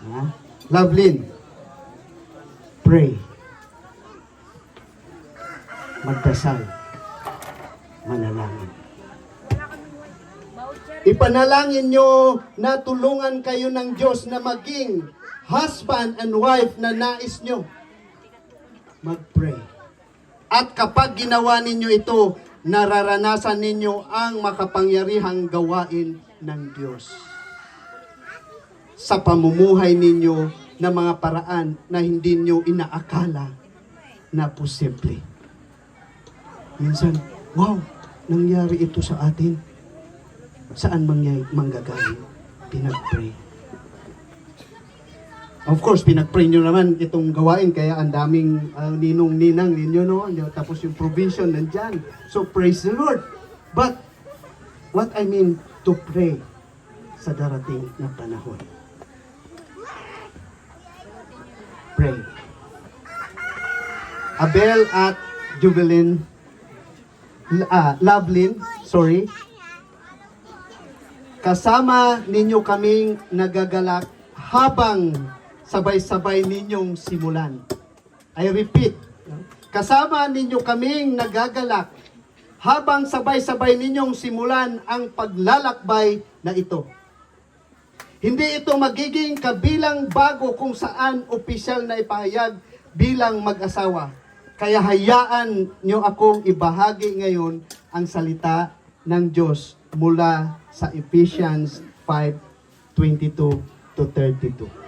Ha? Lovelyn, pray. Magdasal. Manalangin. Ipanalangin nyo na tulungan kayo ng Diyos na maging husband and wife na nais nyo. Mag-pray. At kapag ginawa ninyo ito, nararanasan ninyo ang makapangyarihang gawain ng Diyos sa pamumuhay ninyo na mga paraan na hindi nyo inaakala na posible. Minsan, wow, nangyari ito sa atin. Saan manggagaling? Pinag-pray. Of course, pinag-pray nyo naman itong gawain, kaya ang daming ninong-ninang ninyo, no? Tapos yung provision nandyan. So, praise the Lord. But, what I mean to pray sa darating na panahon. Pray. Abel at Jubilin, Lovelyn, sorry. Kasama ninyo kaming nagagalak habang sabay-sabay ninyong simulan. I repeat, kasama ninyo kaming nagagalak habang sabay-sabay ninyong simulan ang paglalakbay na ito. Hindi ito magiging kabilang bago kung saan opisyal na ipahayag bilang mag-asawa. Kaya hayaan nyo akong ibahagi ngayon ang salita ng Diyos mula sa Ephesians 5:22 to 32.